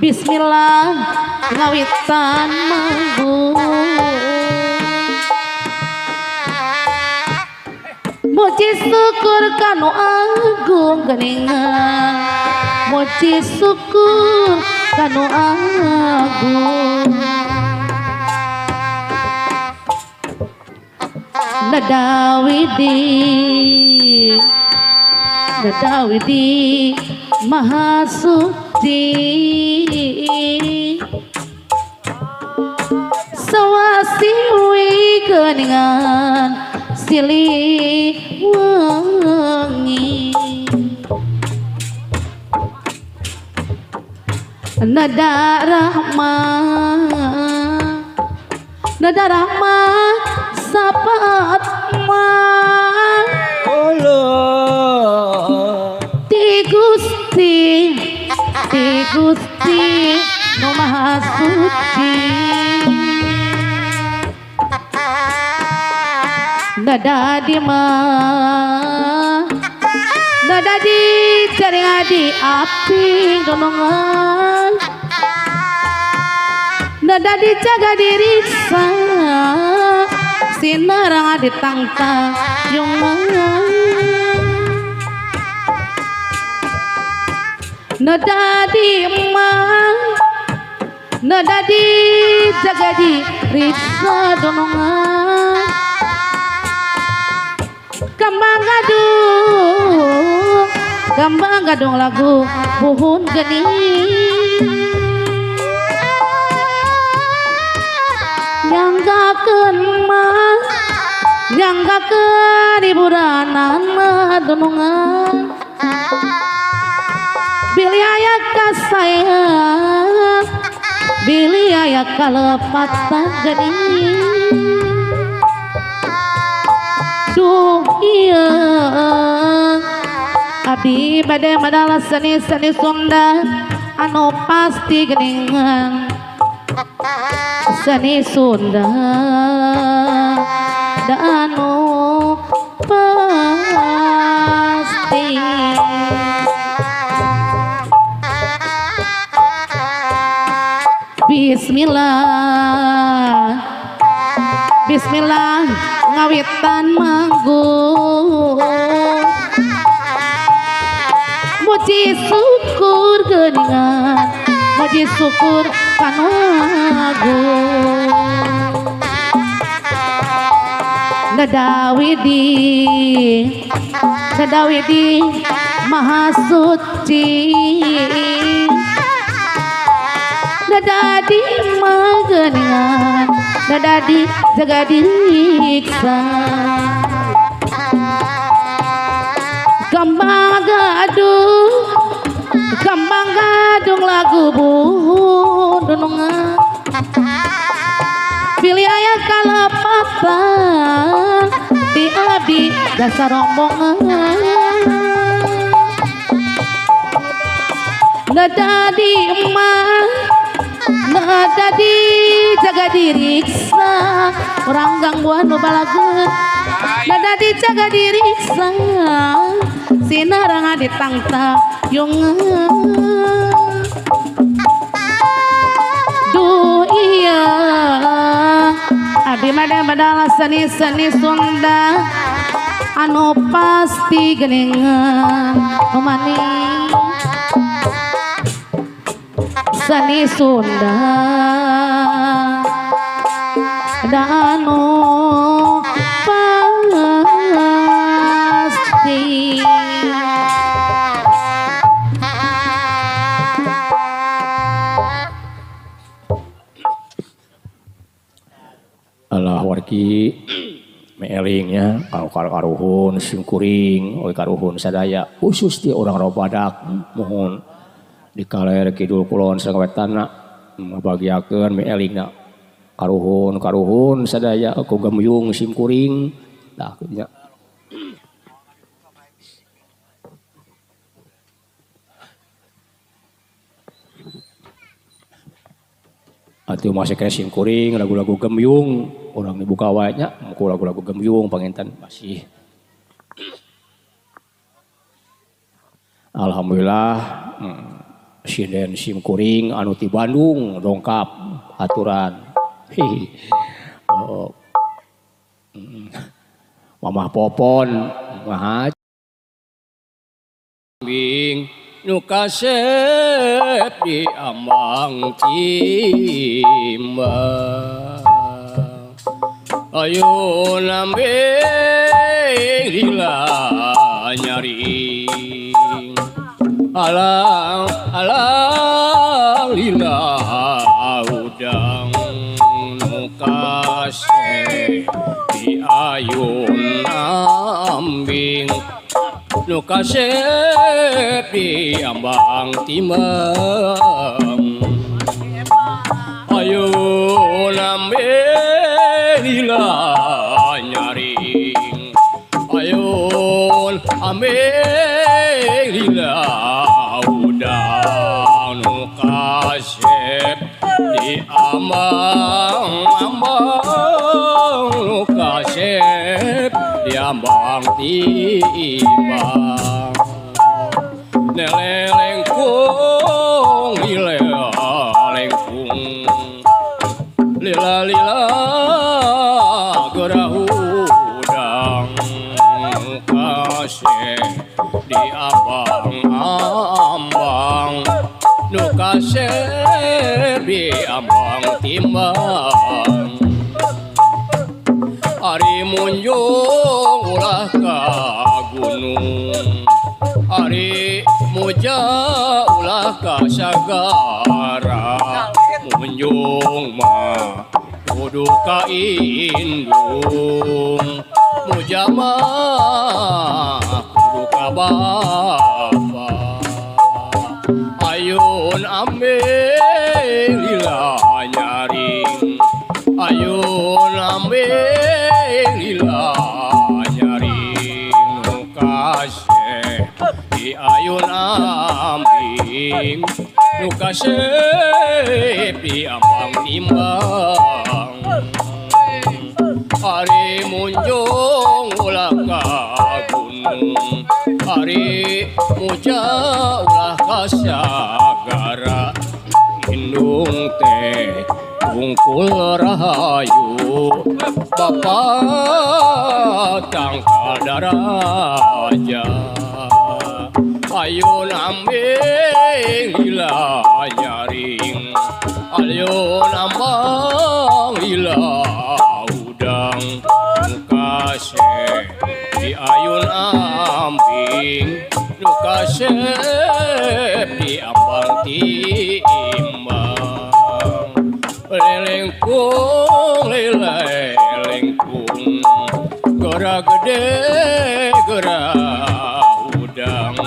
Bismillah ngawitan manggung muji syukur kanu agung geningan muji syukur kanu agung Nadawidi Maha Suci sawasiwi geningan silih wengi nada rahmat sapat man Allah Ti Gusti nu Maha Suci nada di jaring adi api donongan nada dijaga diriksa sinarang adi tangtang yungan nada di jaga diriksa donongan Kambang gadung lagu buhun geni nyanggakeun hiburanana dunungan bilih aya kasayang bilih aya kalepatan geni duh iya abdi bade madala seni Sunda anu pasti geningan seni Sunda da anu pasti Bismillah ngawitan manggung muji syukur geningan muji syukur kanu agung Nadawidi Maha Suci nadadi mageningan nadadi jaga diriksa kambang gadung lagu buhun dunungan pilih aya kalepatan di abdi dasar rombongan nada di jaga diriksa orang gangguan nu balageun nada di jaga diriksa sinarang adi tangtang yungan duh iya abdi made badala seni Sunda anu pasti geningan nu manis seni Sunda da anu pasti wargi meelingnya karuhun singkuring oe karuhun sadaya khusus ti orang Robadak mohon dikaler kidul kulon sareng wetana ngabagiakeun meelingna karuhun sadaya aku gamyung simkuring tah nya atuh masih kena simkuring lagu-lagu gemyung orang dibuka wae nya muku lagu-lagu gemyung panginten masih alhamdulillah sinden simkuring anu ti Bandung dongkap aturan Mamah Popon Mah bing nu kasep di ambang timbang ayo nambing lila nyaring alang alang lila udang nu kasep di ayun ambing nu kasep di ambang timbang ayo nambe lila nyaring ayo ambe lila udang nu kasep di ambang nu kasep di ambang timbang nelelengkung lilelengkung lila lila gerah udang kasep di ambang nu kasep di ambang timbang ari munjung ulah ka gunung ari muja ulah ka sagara munjung mah kudu ka indung muja mah kudu ka bapa ayun ambe lila nyaring ayun ambe lila nyaring nu kasep di ayun ambing nu kasep di ambang timbang ari munjung ulah ka gunung ari muja ulah ka sagara indung teh tungkul rahayu bapak tangkal daraja ayun ambing lila nyaring ayun ambang lila udang nu kasep di ayun ambing nu kasep di ambang timbang lelengkung lelengkung gora gede gora udang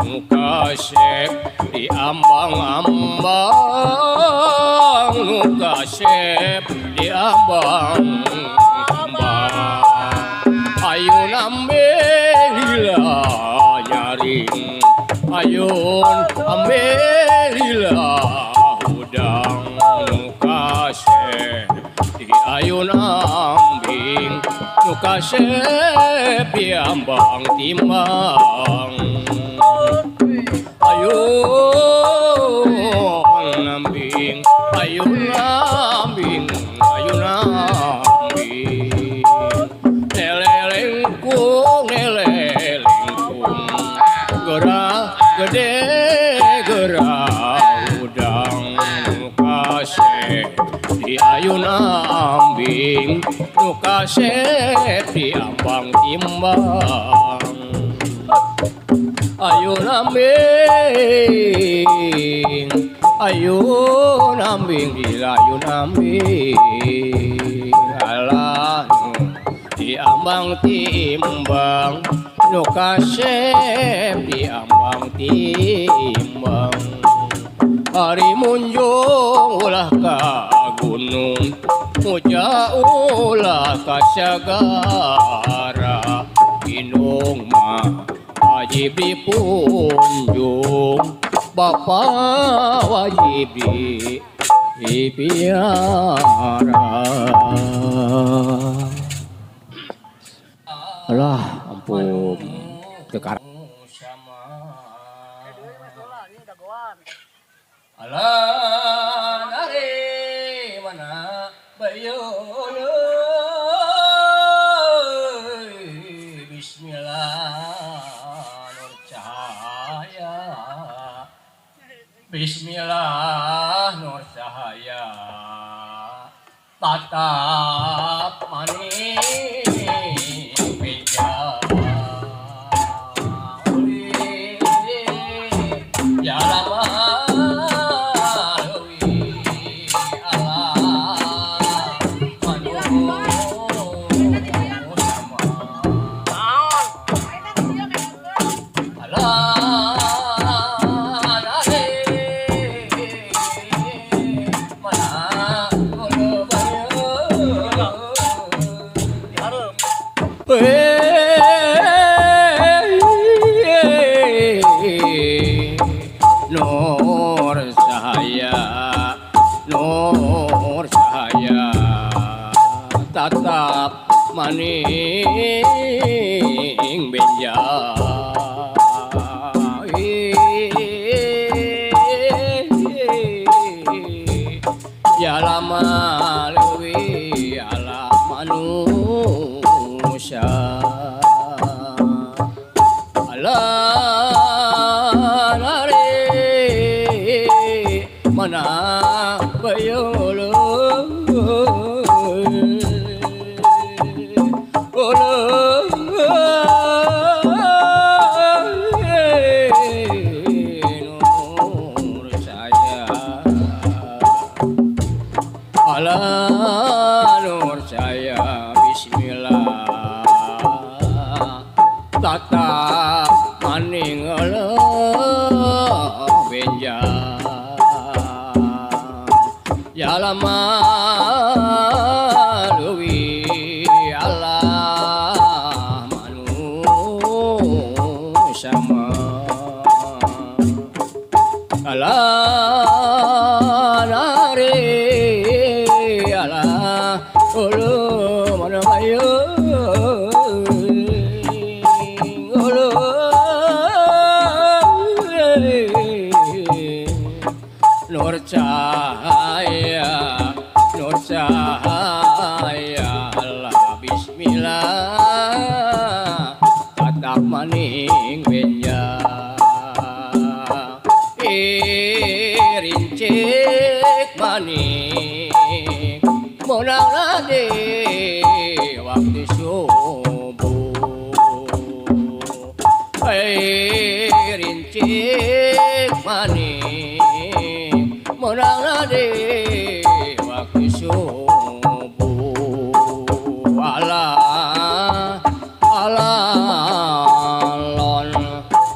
nu kasep di ambang-ambang nu kasep di ambang ayun ambe lila nyaring ayun ambe lila udang nu kasep di ayun ambing nu kasep di ambang timbang ayun ambing ayun ambing ayun ambing nelelengkung nelelengkung gerah gede gerah udang nu kasep di ayun ambing nu kasep di ambang timbang ayun ambing ayun ambing ayun ambing alah diambang timbang nu kasep diambang timbang hari munjung ulah ka gunung muja ulah ka sagara ginung mah wajib dipunjung bapa wajib dipiara. Alah ampun kekarang alah dari mana bayo Bismillah nur cahaya Bismillah nur cahaya tatap manis beja ya lama Nur cahaya tatap maning benja ya lama lewi ala manusia mana bayolo nur saya ala nur saya Bismillah tatap maning benja ya lama lewi Allah manusia Allah nari Allah ulu mana bayu ulu nur cahaya nur cahaya Allah Bismillah tatap maning benja rincik maning monang nade waktu subuh rincik maning monang nade waktu subuh alah alalon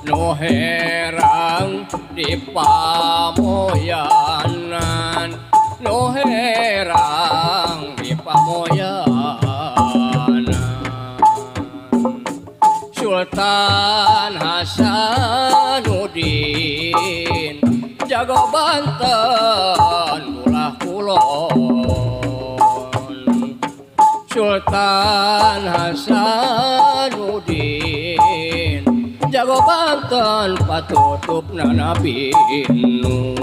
nu herang di pamoyanan nu herang di pamoyanan Sultan Hasanuddin jago Banten ulah kulon Sultan Hasanuddin jago Banten patutupna Nabi nu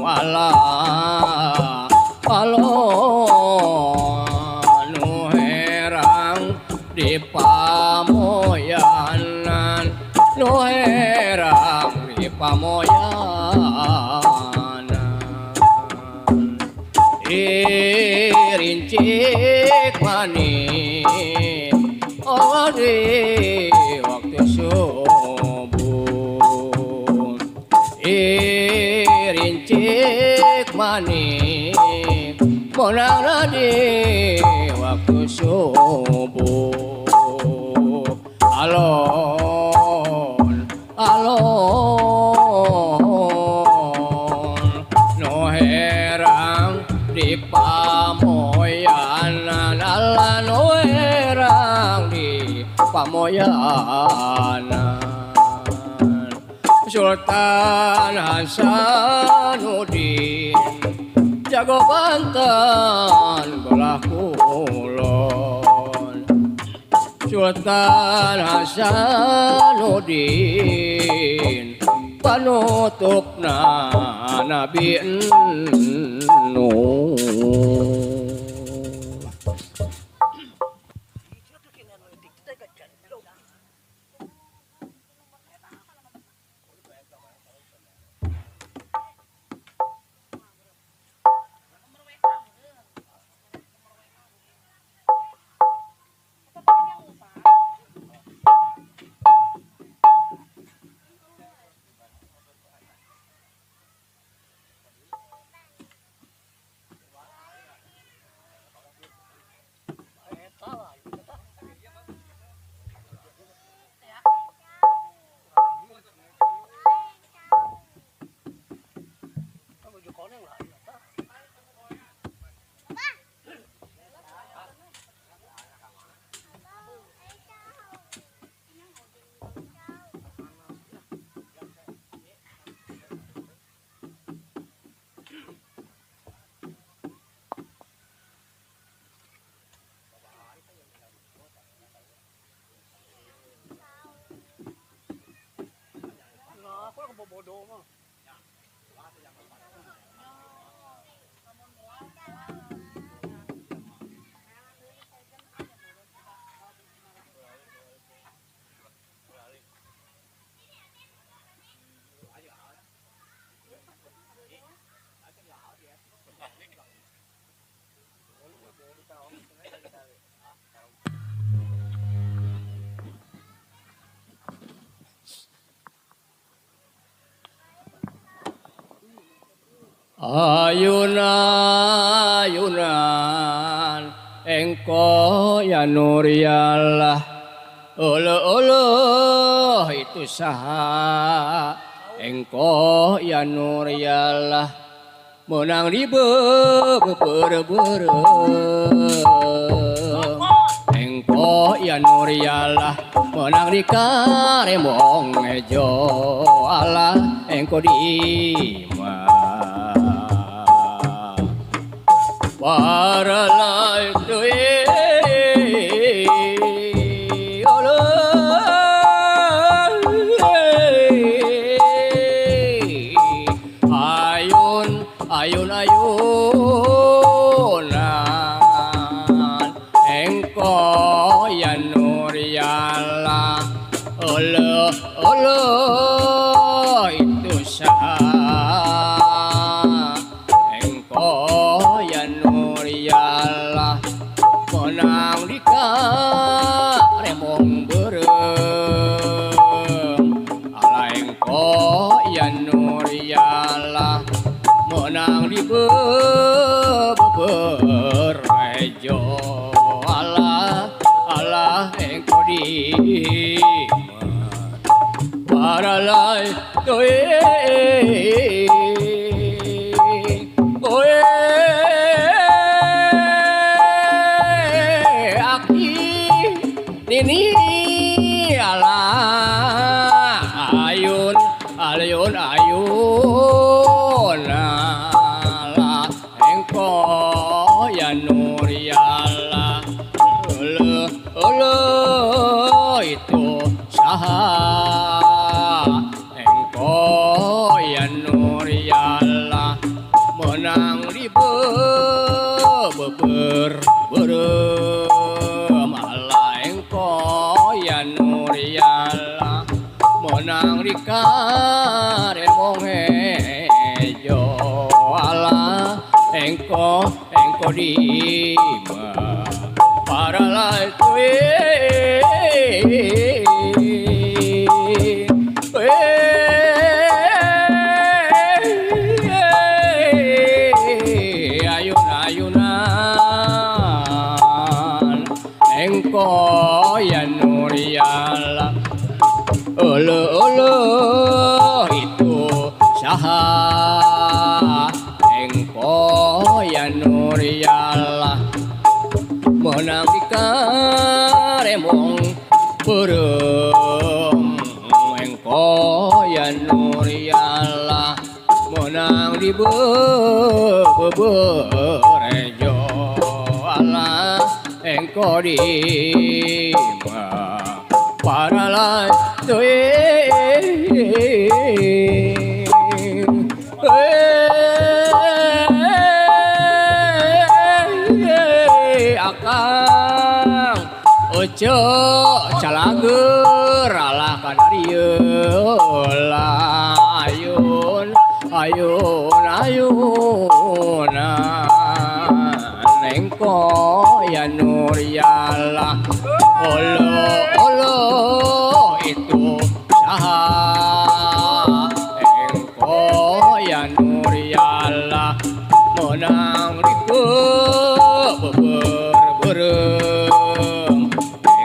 alah alon nu herang di pamoyanan nu herang di pamoyanan rincik maning oh di waktu subuh rincik maning menang di waktu subuh. Alon, alon, no herang di pamoyanan, ala no herang di pamoyanan. Sultan Hasanuddin jago Banten belah kulon. Sultan Hasanuddin panutupna Nabi Nuh. Ayunan, ayunan, engkau ya nur ya Allah. Allah itu saha. Engkau ya nur ya Allah. Menang di beberem. Engkau ya nur ya Allah. Menang di karemong ejo Allah. Engkau di para lai tui ayun ayun ayunan engkau ya nur ya Allah Allah Allah itu sah menang di karemong berem ala engkau ya nur ya Allah menang di beberejo Allah Allah engkau di para lai toe ini Allah ayun ayun ayun Allah engkau ya nur ya Allah Allah Allah itu saha engkau ya nur ya Allah menang di beberem menang di karemong ejo Allah engkau di para lai tui ayun ayunan beberejo Allah engkau di para lai akang ojo calager alah kanarieu lah ayun ayun ayun nengko ya nur yalah olo olo itu saha engko ya nur yalah menang riku beberem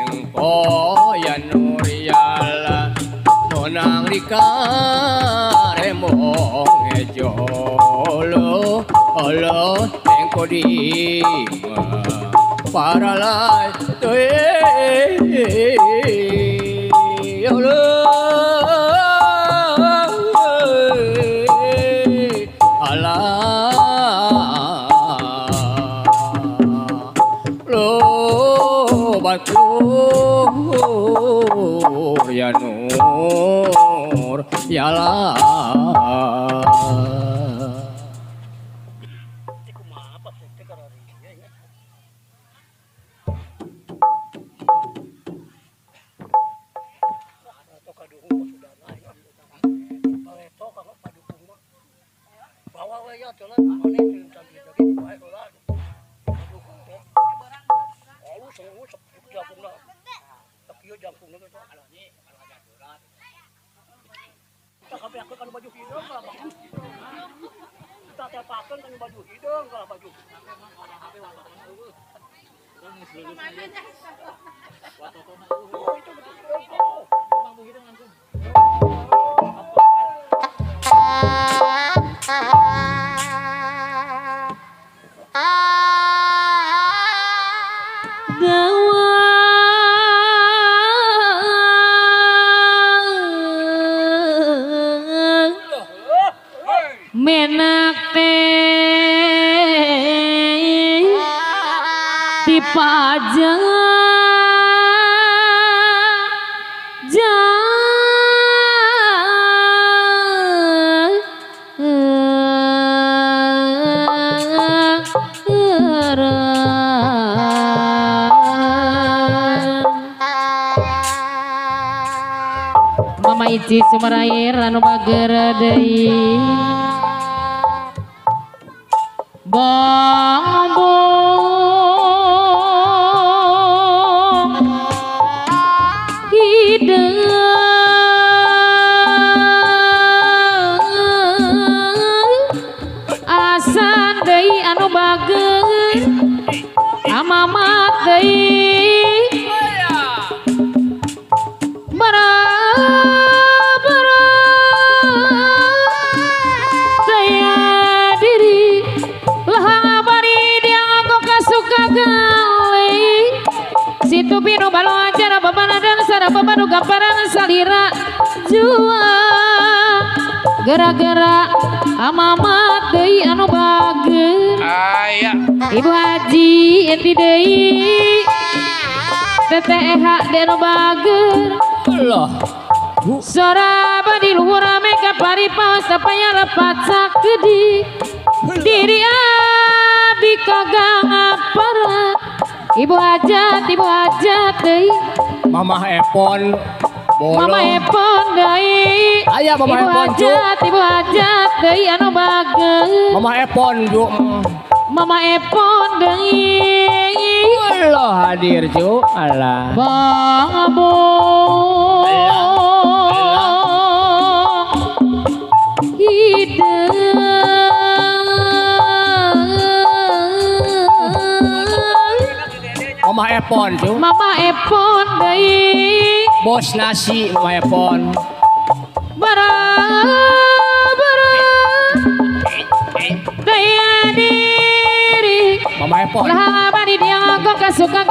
engko ya nur yalah menang rika remong ejolo olo engko di para lai batur ya nur ya lah menak teh dipajang Mama Ici Sumerair anu bager deui bong bong hideung asan deui anu bager amamat deui Pino balo acara babana dan sara babadu gamparan salira jua gara-gara amamat deui anu bager aya Ibu Haji enti deui TTH de anu bager Allah sora badi luhur meka paripaos sapaya lepat sakedi diri abdi kagang aparat Ibu hajat deui Mama Epon bolo Mama Epon deui aya Mama Epon Ibu hajat deui anu bager Mama Epon ju Mama Epon deui Allah hadir ju Allah Bang Abong hideung Mama Epon ju Mama Epon deui bos nasi Mama Epon bara daya diri Mama Epon lah bani dia ngagok suka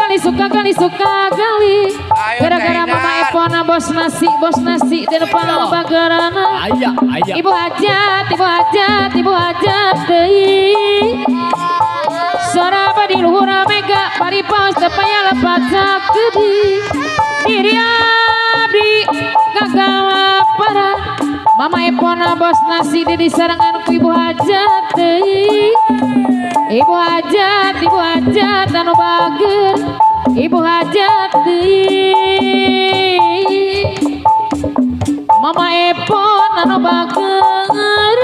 kali gara-gara mama epona bos nasi di depan bagerana Ayah. ibu hajat deui saraba di luhur mega paripos tepaya lepat sakedi diri abdi kagawa para mama epona bos nasi di sarangan ku ibu hajat deui ibu hajat anu bager ibu hajat deui mama epon anu bager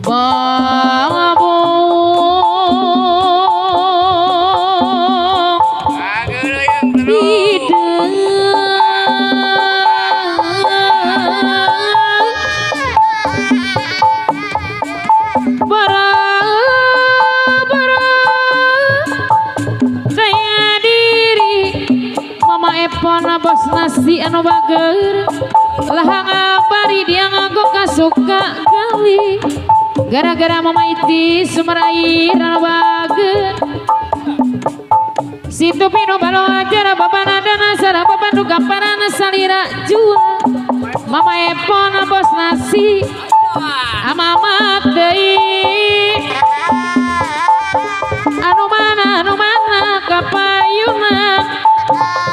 babu bos nasi anu bager lahang abari dia ngaku kasuka kali gara-gara mama iti sumber air anu bager situ pinu balo ajar babana dana sara babandu gamparana salira jua mama epon bos nasi amamat deui anu mana kapayuna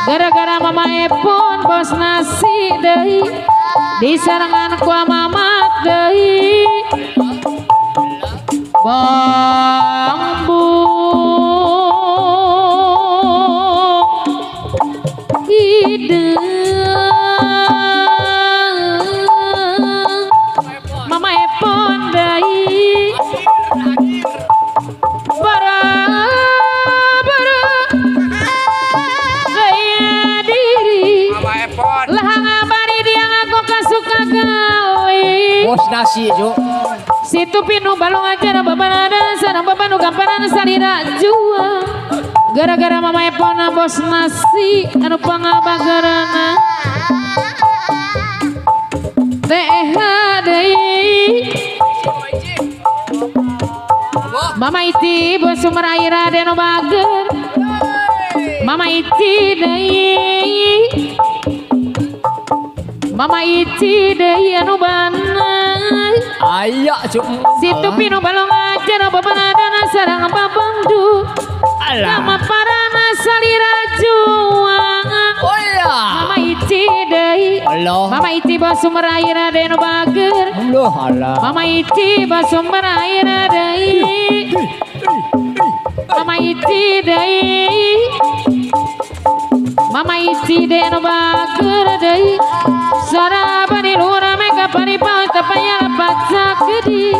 gara-gara mama epon bos nasi deui disarangan ku mama deui bambu ide mama epon deui Bos nasi jo. Situ pinu balong ajar babana sareng babanu gambaran salira jua. Gara-gara mama epona bos nasi anu pangabagarana. Teh deui. Mama iti bos sumber air anu bager. Mama iti deui. Mama iti deui anu banai Ayah cuk. situ pinu balong ajar babana dana sareng babandu lama parana salira juang Oh iya. mama iti deui Allah. mama iti bos sumber air anu bager Allah. mama iti bos sumber air deui mama iti deui mama iti deui anu bager deui sarabani lura mega paripau tapaya lepat sakedi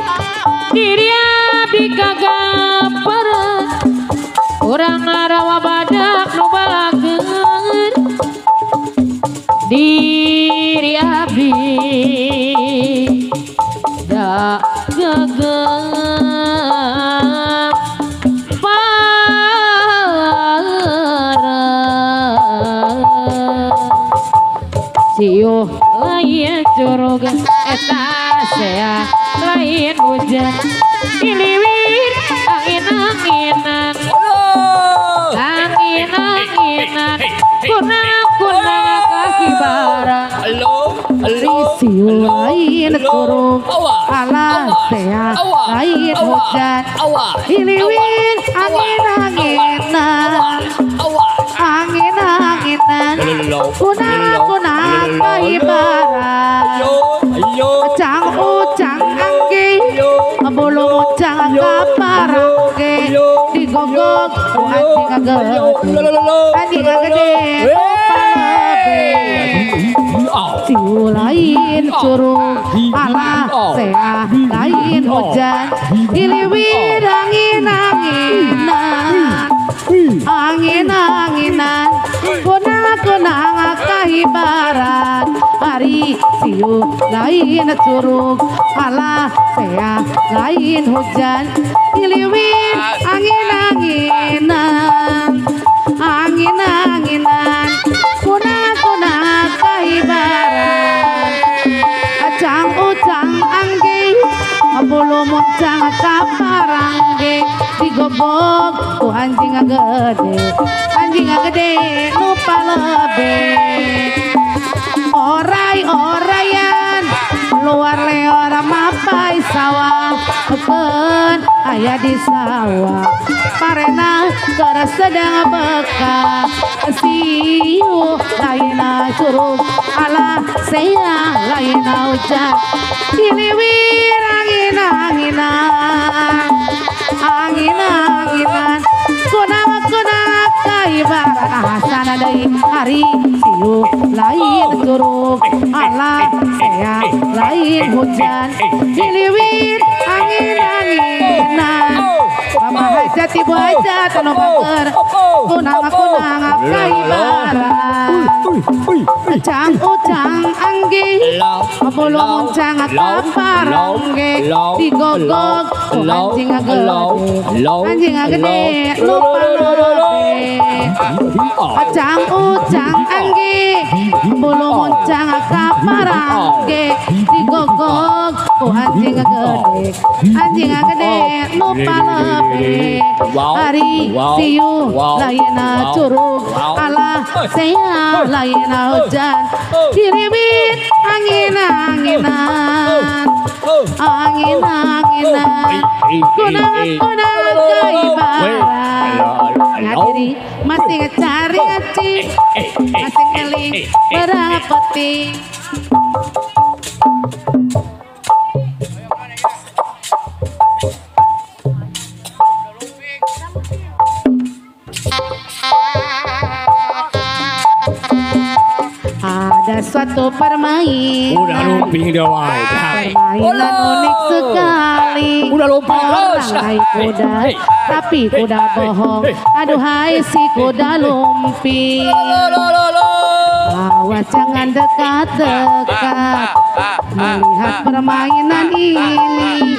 diri abdi kagapara urang ngarawa badak nu balageun diri abdi da gagap siuh lain curug eta sea lain hujan iliwir angin-anginan angin-anginan kunang-kunang kaki barang siuh lain curug ala sea lain hujan iliwir angin-anginan angin-anginan kunang-kunang kaibaran ucang-ucang angge bulung ucang kaparangge digogok ku anjing agede siulain curug ala sea lain hujan iliwir angin-anginan angin-anginan kunang-kunang kahibaran hari siu lain curug ala sea lain hujan iliwir angin-anginan angin-anginan kunang-kunang kahibaran acang-ucang anggi bulu muncang kaparangge digogog ku anjing gede lupa lebih oray-orayan luar leor mapai sawah pen aya di sawah parena keur sedang beka siu laina curug ala saya laina hujan diliwir angin-anginan kuna kaibaran asana deui hari siu lain curug ala saya lain hujan diliwir angin-anginan mama hajat ibu hajat anu bager kunang kaibaran ucang anggi bulu muncang kaparangge digogog anjing gede lupa ucang anggi bulu muncang kaparangge digogog anjing gede lupa lebih hari siu laina curug ala saya laina hujan diribit angin-anginan kunang kaibaran ngadiri masih ngecari ngaci masih ngeling berapeti ada suatu permainan Udah lumping dia wae. permainan unik sekali Udah lumping terus. orang naik kuda tapi kuda bohong aduhai si kuda lumping awas jangan dekat-dekat melihat permainan ini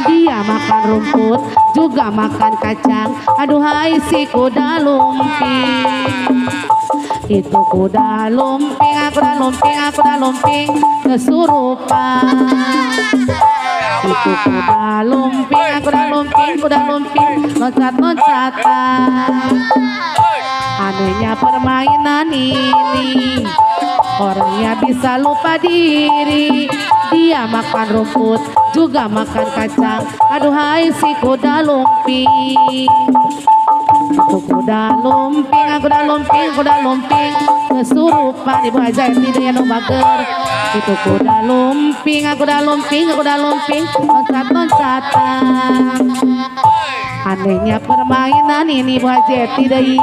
dia makan rumput juga makan kacang aduhai si kuda lumping itu kuda lumping kesurupan itu kuda lumping loncat-loncatan anehnya permainan ini orangnya bisa lupa diri dia makan rumput juga makan kacang aduhai si kuda lumping itu kuda lumping kesurupan ibu aja tidak yang bager itu kuda lumping loncat-loncatan anehnya permainan ini Bu Hajeti deui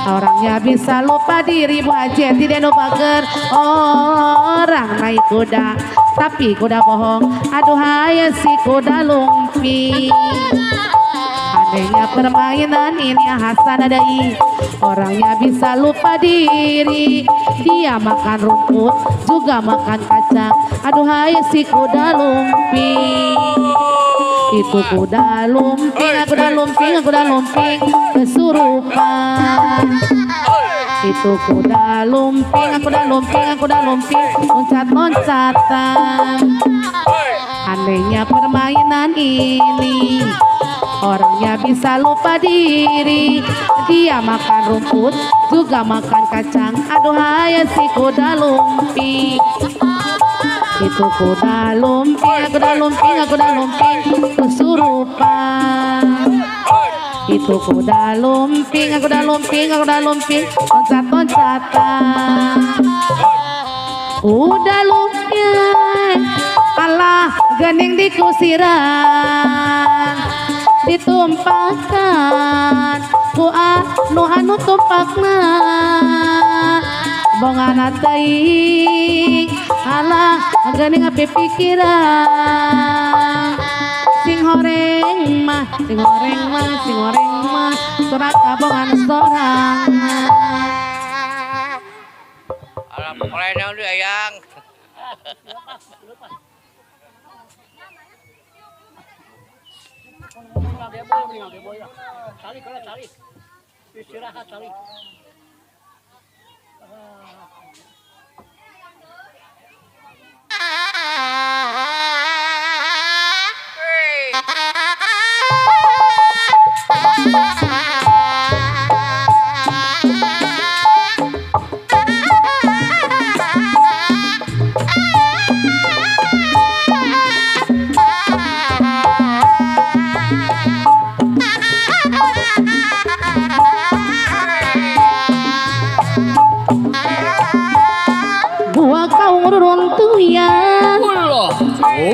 orangnya bisa lupa diri Bu Hajeti dan bager orang naik kuda tapi kuda bohong aduhai si kuda lumping anehnya permainan ini Hasan adai orangnya bisa lupa diri dia makan rumput juga makan kacang aduhai si kuda lumping itu kuda lumping kesurupan itu kuda lumping loncat-loncatan anehnya permainan ini orangnya bisa lupa diri dia makan rumput juga makan kacang aduhai si kuda lumping itu kuda lumping kesurupan itu kuda lumping loncat-loncatan kuda lumping alah gening di kusiran ditumpahkan ku anu tumpakna bongana teuing alah gening api pikiran sing horeng mah surat kabongan sorang alah mulai naon deui ayang istirahat tali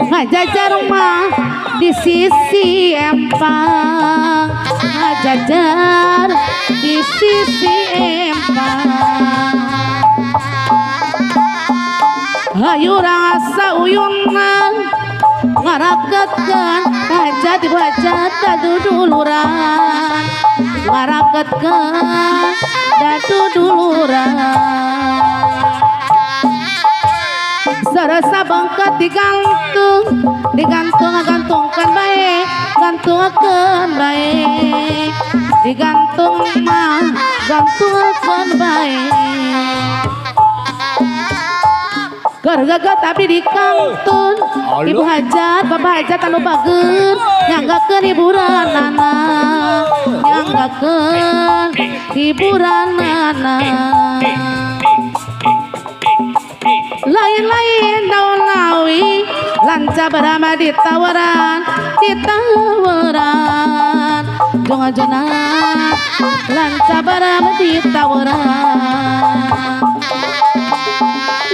ngajajar rumah di sisi empang, ngajajar di sisi empang. Hayu rasa uyunan ngaraketkeun hajat ibu hajat daduduluran, ngaraketkeun daduduluran. Sarasa bangkat digantungkan baik, gantungkan baik, digantung mah gantungkan baik. Gargagat abdi di kantun, ibu hajat, bapak hajat anu bageun, nyanggakeun hiburanana, nyanggakeun hiburanana. Lain-lain daun lawi lanca berama di tawaran jonga-jona lanca berama di tawaran.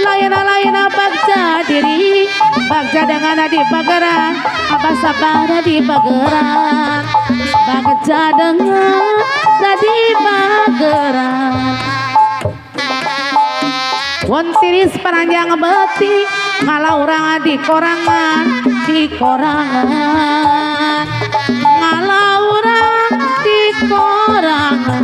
Lain-lain bagja diri bagja dengan di pageran, abah sabara di pageran, bagja dengan di pageran. Wontiris panjang beti ngalau orang di korangan, ngalau orang di korangan.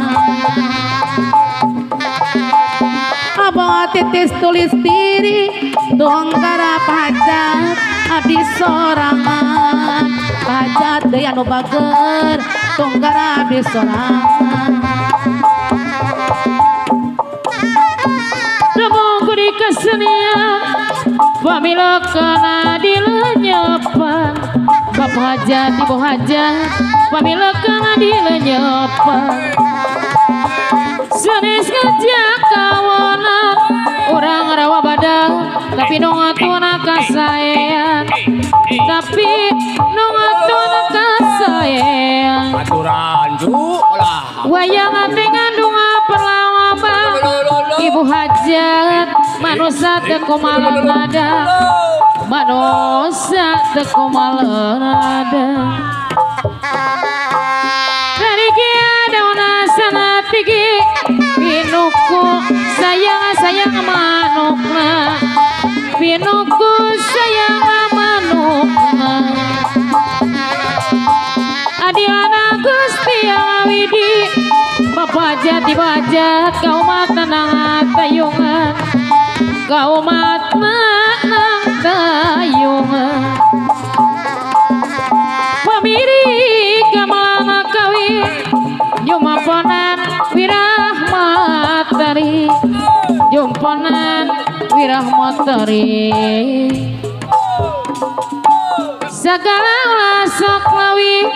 Abang titis tulis diri dongkara pajat abdi sorangan, pajat deui anu bager dongkara abdi sorangan. Di kesenian pamila kana dilenyepan, bapak hajat ibu hajat pamila kana dilenyepan. Sanes ngajak kawanan orang rawa badak tapi nongatuna kasaean, tapi nongatuna kasaean. Aturan ju lah Wayang dengan dunga perlawabang ibu hajat manusia tekumalan ada, manusia tekumalan ada. Dari kia dauna sana tigi pinuku sayang manukna, pinuku sayang manukna. Adilana Gusti yang widi bapak jati bajat kaumat nanang tayungan, kaumat nanang tayungan. Pamiri gamalana kawin jumaponan wirahmatari, jumponan wirahmatari. Segala ulah sok lawi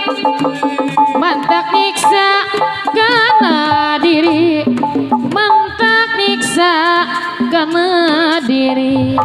mantak niksa kana diri, mantak niksa kana diri.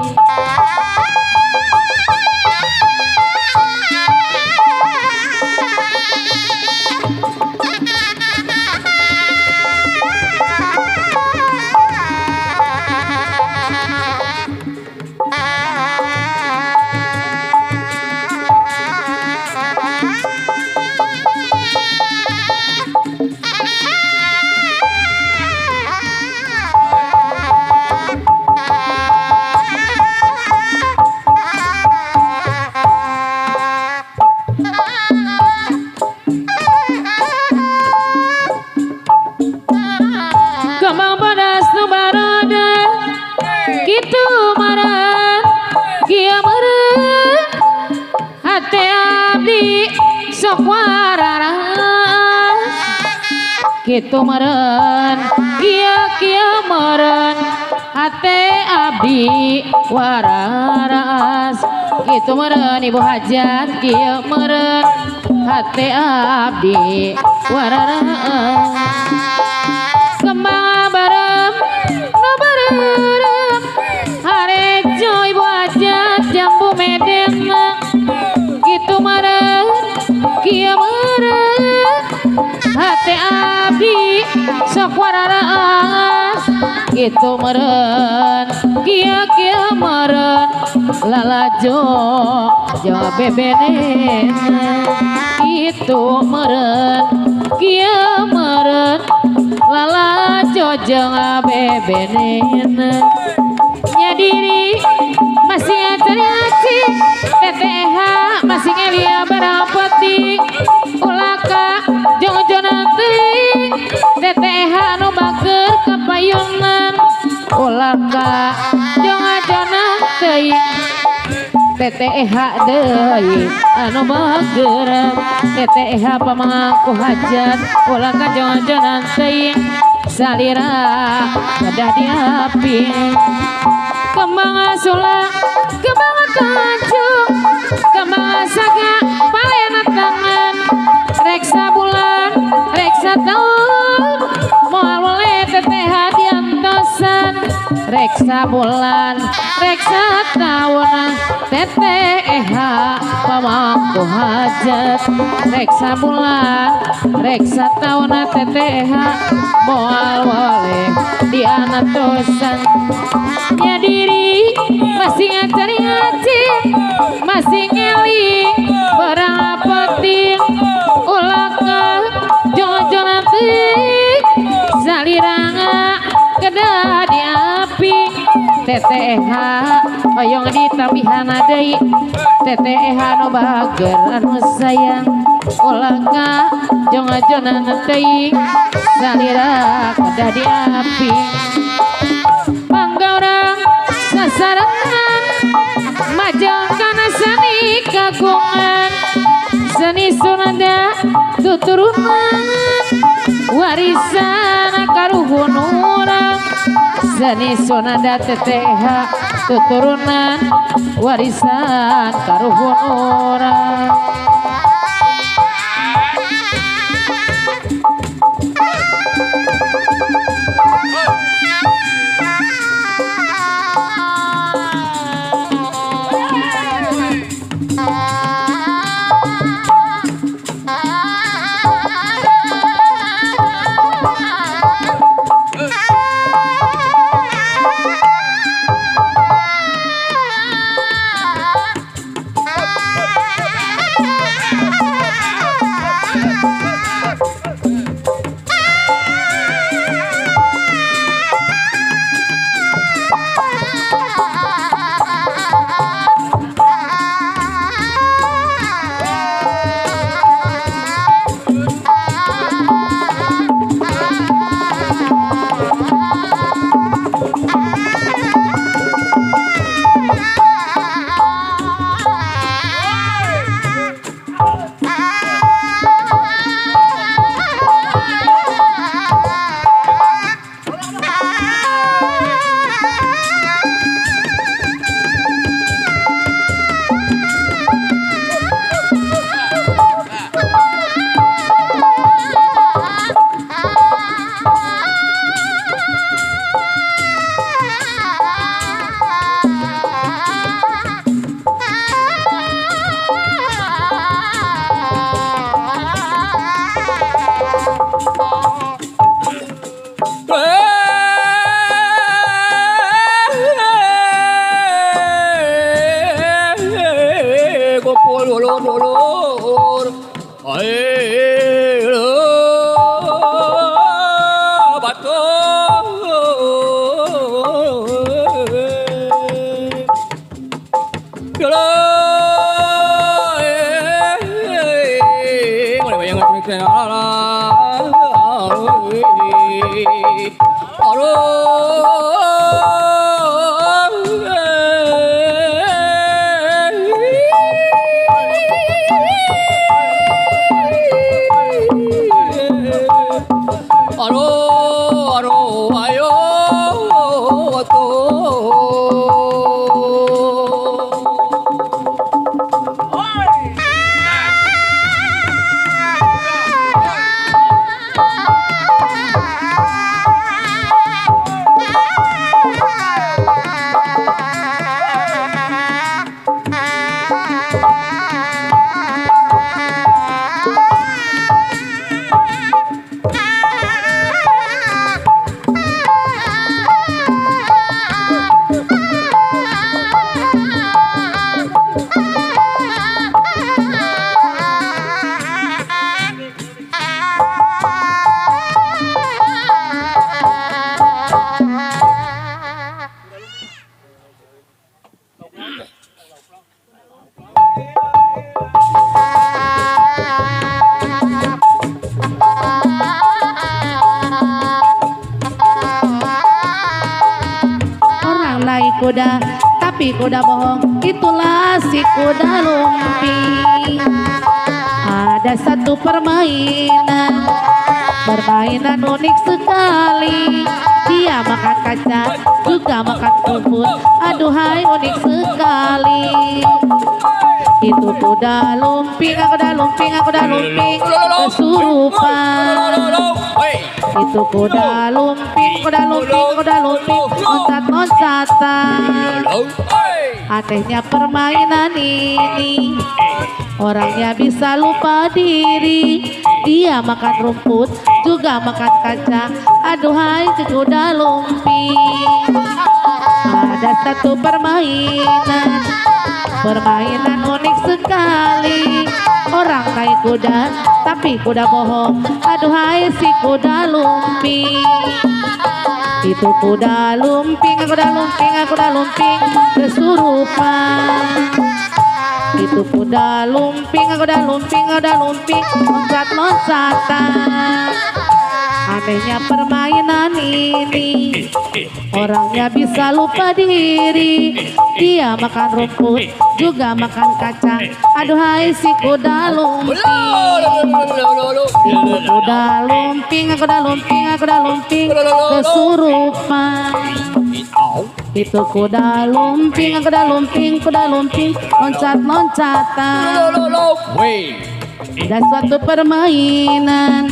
Kembang padas nu barada kitu maran kia meureun hate abdi sok wararas, kitu meureun kia meureun hate abdi wararas, kitu meureun ibu hajat kia meureun hate abdi wararas. Kembang barem nu barem harejo ibu hajat jambu medena, kitu meureun kieu meureun hate abdi sok wararaas, kitu meureun kieu meureun lalajo jeung bebenen itu meureun kieu meureun lalajo jeung bebenen nya diri masih ngacari TTH masih ngelia barang penting ulaka jeung jonan teuing TTH nu bager kapayunan ulaka jeung jonan teuing TTH deui anu bageureuh TTH pamangku hajat ulaka jeung jonan teuing salira kedah diaping kembang asula kembang tanjung kembang saga palena tangan reksa bulan reksa tahun moal boleh TTH diantosan reksa bulan reksa tahun TTH pamangku hajat reksa bulan reksa tahun TTH moal boleh diantosan nya diri masih ngacari masih ngeling barang penting ulaka jongan teuing saliranga kedah diaping TTH hoyong ditambihana deui TTH nu bager anu sayang ulaka jongan teuing salira kedah diaping panggaurang sasarangan majang kana seni kagungan seni sunada tuturunan warisan karuhun urang seni sunada TTH tuturunan warisan karuhun urang kuda tapi kuda bohong, itulah si kuda lumping. Ada satu permainan unik sekali. Dia makan kaca juga makan rumput, aduhai unik sekali. Itu kuda lumping, kuda lumping, kuda lumping kesurupan. Itu kuda lumping, kuda lumping, kuda lumping loncat-loncatan. Anehnya permainan ini, orangnya bisa lupa diri. Dia makan rumput juga makan kaca, aduhai si kuda lumping. Ada satu permainan unik sekali. Orang naik kuda tapi kuda bohong, aduhai si kuda lumping. Itu kuda lumping, kuda lumping, kuda lumping kesurupan. Itu kuda lumping, kuda lumping, kuda lumping loncat-loncatan. Anehnya permainan ini, orangnya bisa lupa diri. Dia makan rumput juga makan kacang, aduhai si kuda lumping. Itu kuda lumping, kuda lumping, kuda lumping kesurupan. Itu kuda lumping, kuda lumping, kuda lumping loncat-loncatan. Dan suatu permainan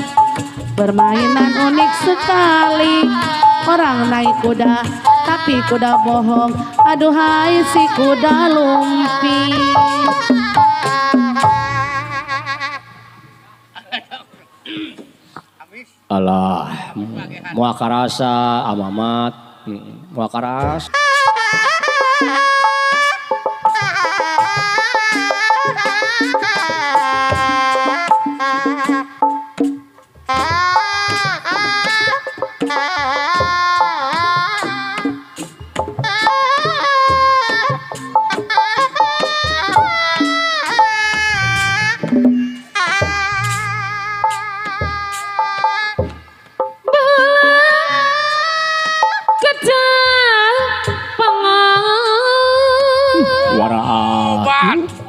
unik sekali. Orang naik kuda tapi kuda bohong, aduhai si kuda lumping. Alah, muakarasa amamat, muakaras.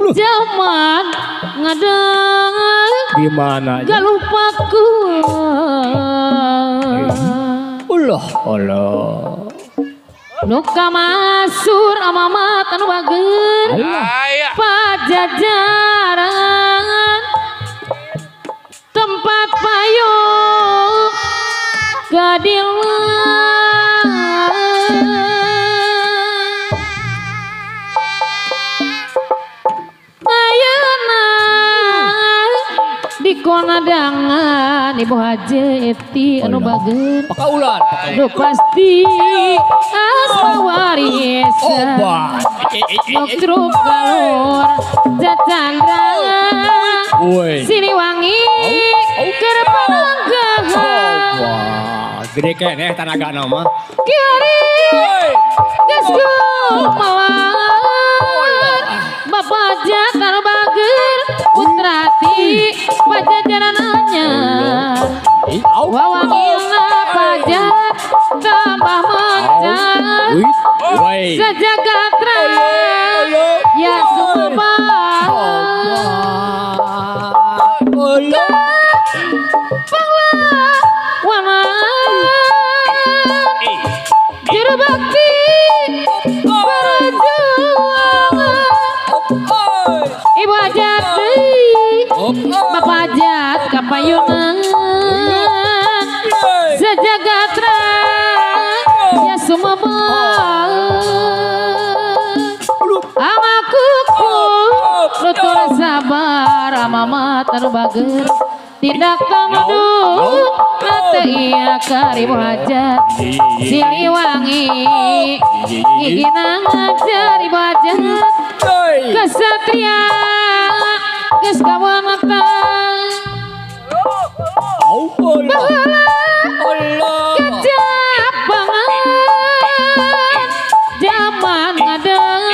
Zaman ngadeng Di mana? gak lupaku. Allah. Nuka masur amamat anu bageun Pajajaran, tempat payung kadilan. Ayeuna di konadangan Ibu Haji Eti anu bageun Pakaulan. nu pasti asma warisan. Nukruk galur jajandrangan Siliwangi keur pananggahan. Wah, gede keneh tanaga nama. Kiari geus kumawan Bapak Jat anu bageun putrati pajajaran anyar. Wawangina pajat tambah mencar sejagat raya ya subah pahlawanan juru bakti perjuangan. Ibu Hajat Bapak Hajat kapayungan sejagat raya sumebar amakuku nutur sabar amamat anu bageun tidak tamaduk nate iya kari Ibu Hajat Siliwangi ngigina ngajar Ibu Hajat kesatria geus kawanatan kejapangan zaman ngadeng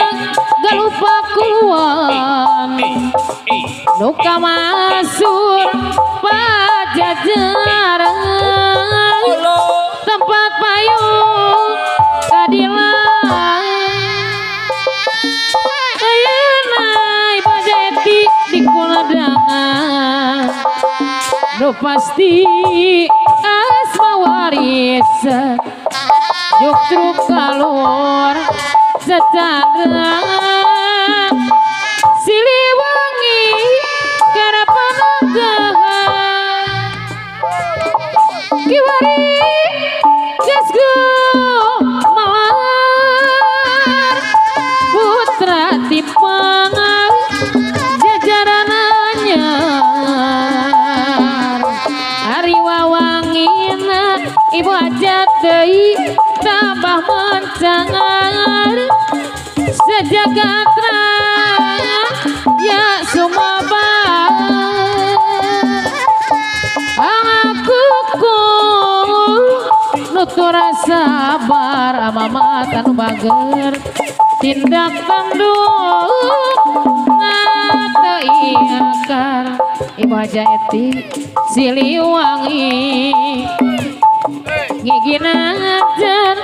gak lupa kuan nuka masur pajajaran tempat payung kadilan. nu pasti asma warisan juk truk kalur secara Siliwangi karapanagahan kiwari gasku mawar putra tipang jajaran anyar hari wawangina ibu ajat deui tambah mencangar sejagat raya ya sumabar aku nutur sabar ama mata nu bager tindak tanduk ngata iakar ibu aja eti Siliwangi ngigina ajan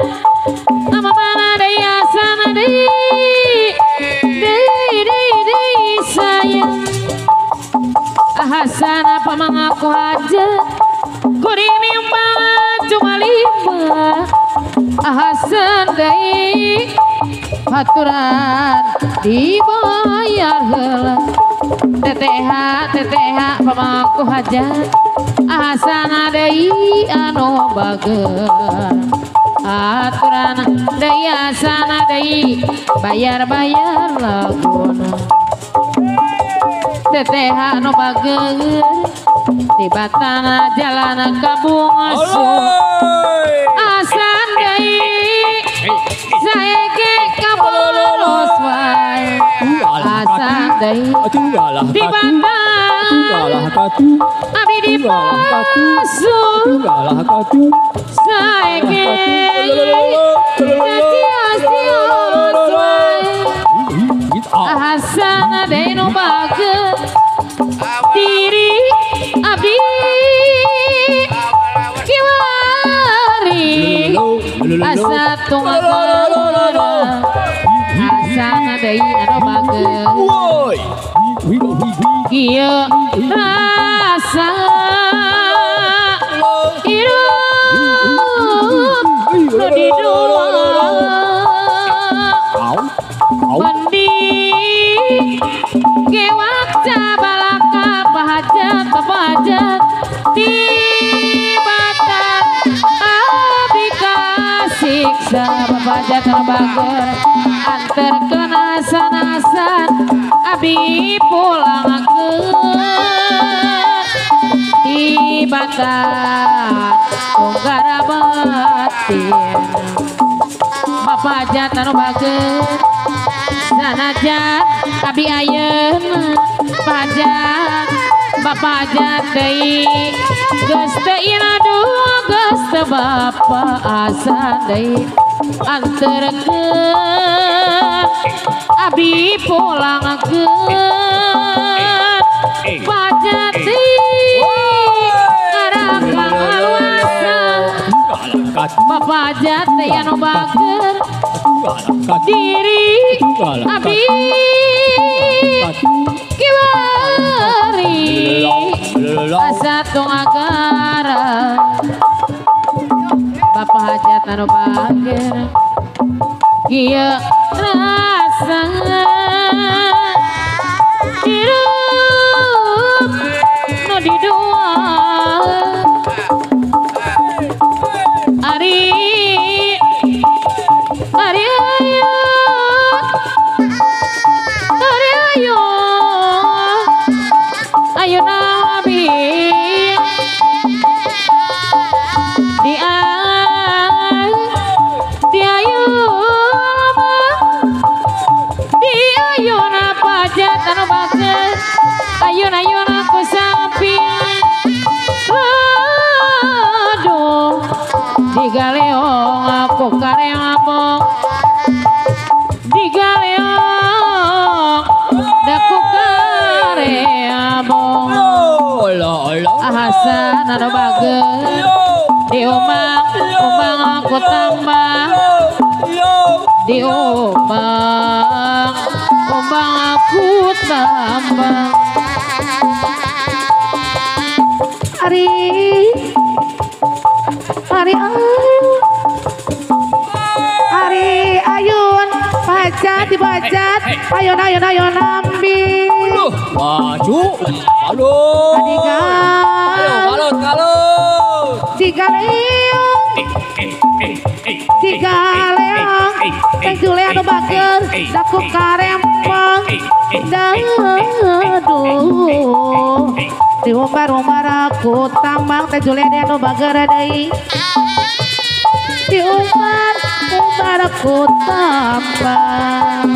ama mana daya sana dei sayang ahasana pamangaku aja kurini cuma lima ahasan dei haturan dibayar heula TTH pamangaku aja ahasana dei anu bager aturan daya sana deui bayar laguna TTH nu bager di batana jalan kabung asun asan deui saeke kabolos wae asan deui di batana abdi di pasun saeke ahasana deui nu bager diri abdi kiwari asa tunggal asana deui anu bager kieu rasa hirup nu didua mandi gewak cabalaka bahajat di batan abdi kasiksa babajat bager antar kenasan-asan abdi pulangakeun di batan tunggara batin babajat bager sanajan abdi ayeuna pajat bapajat deui geus teu inaduh geus teu bapa asa deui anterkeun abdi pulangkeun pajat deui araka aluasa bapajat teh anu bager diri abdi kiwari asa tungagara bapak hajat anu bager kieu rasa hirup nu didua ari ayo nabi di ayo pajat anu bager ayun aku samping aduh di galeong aku kareong abong di galeong daku kareong abong ahasan anu bager di umang aku tambah di umang aku tambah Ari ayun bajat dibajat ayun ambil Maju. Halo. adigan Digaleong teh jule anu bager daku karempong daduh diumbar-umbar aku tambang teh jule anu bager deui diumbar aku tambang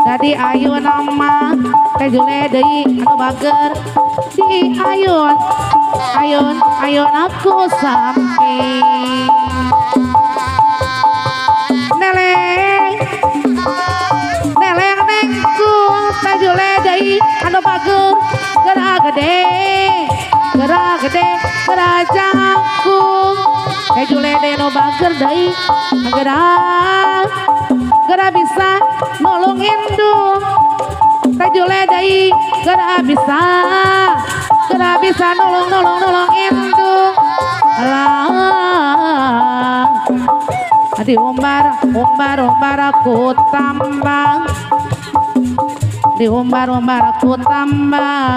jadi ayun nama teh jule deui anu bager di ayun aku samping neleng nengku teh jule deui anu bager geura gede geura jangkung teh jule deui anu bager deui geura bisa nolong indung teh jule deui geura bisa nolong indung lah adi umbar aku tambang umbar aku tambang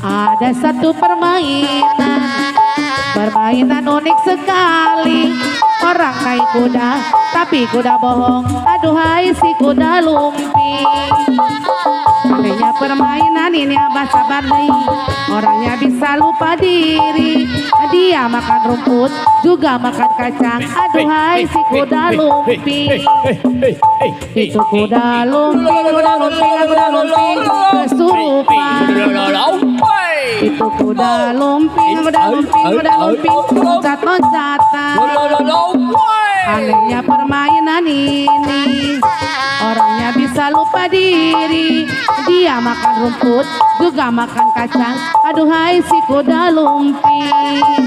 ada satu permainan unik sekali. Orang naik kuda tapi kuda bohong, aduhai si kuda lumping. Anehnya permainan ini abah sabar deui, orangnya bisa lupa diri. Dia makan rumput juga makan kacang, aduhai si kuda lumping. Itu kuda lumping kesurupan. Itu kuda lumping loncat-loncatan. Anehnya permainan ini, orangnya bisa lupa diri. Dia makan rumput juga makan kacang, aduhai si kuda lumping.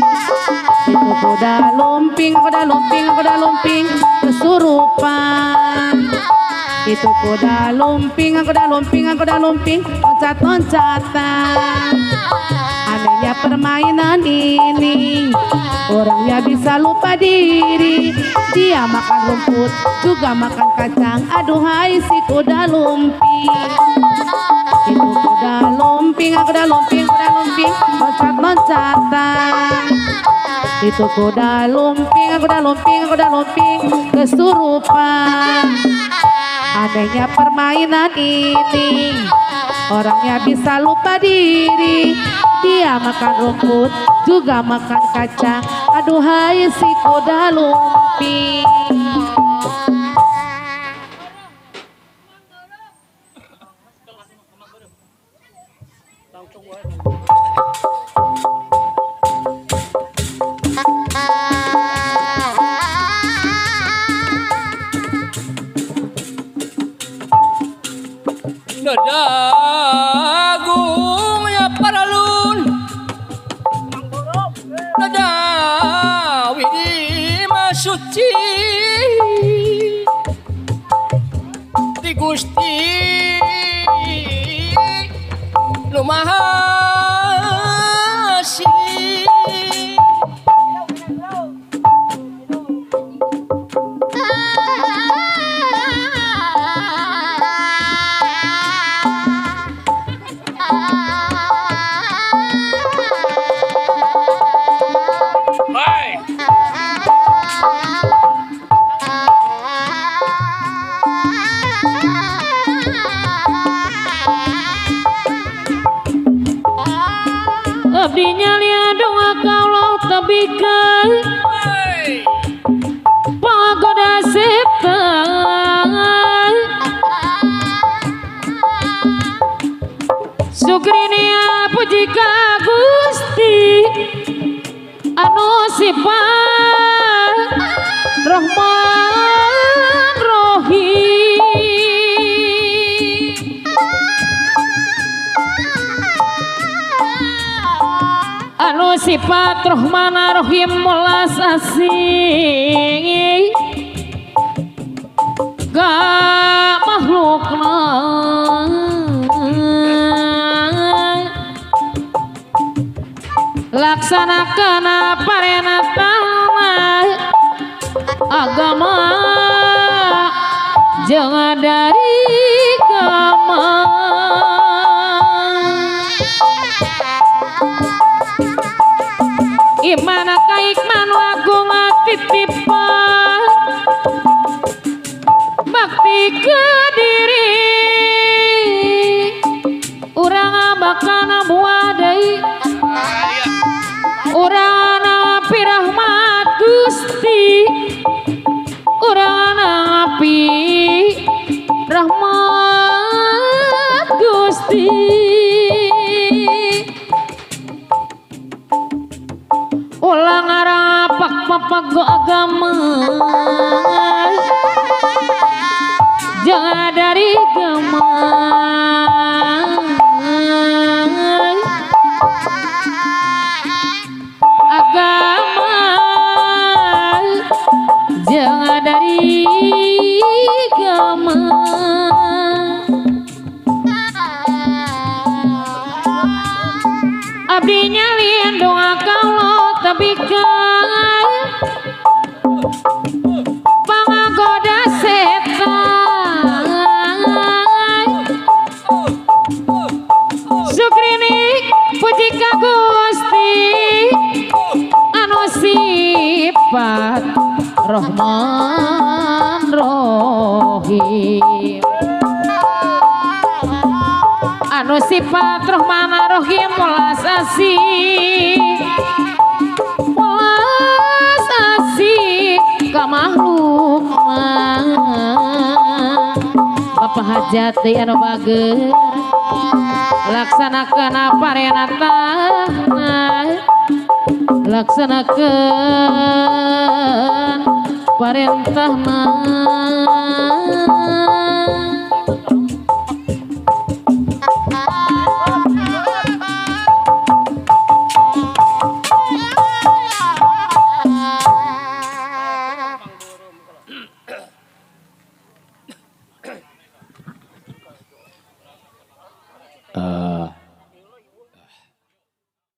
Itu kuda lumping kesurupan. Itu kuda lumping loncat-loncatan. Anehnya permainan ini, orangnya bisa lupa diri. Dia makan rumput juga makan kacang, aduhai si kuda lumping. Itu kuda lumping loncat-loncatan. Itu kuda lumping kesurupan. Anehnya permainan ini, orangnya bisa lupa diri. Dia makan rumput juga makan kacang, aduhai si kuda lumping. Dadagungnya paralun Dadawi di masuci Di Gusti Lumahasi Abdinya liat doa kaulah tebikan pagoda setan Sukrinia puji ka Gusti anu sifat Rahman Rohim sifat Rahman Rahim mulas asing gak makhlukna laksanakan parenatana agama jangan dari agama imana kaikman wagung titipan bakti ke diri urang bakal buadai urang api rahmat Gusti urang api rahmat Gusti ulang arapak papak go agama jangan dari agama agama jangan dari agama abdi nyalin doa kaulo tapi kan pangagoda setan sukrini puji ka Gusti anu sifat Rahman Rahim anu sifat Rahman Rahim mulas asih ka makhluk Bapak hajat deui anu bager laksanakeun parenatana laksanakeun parentahna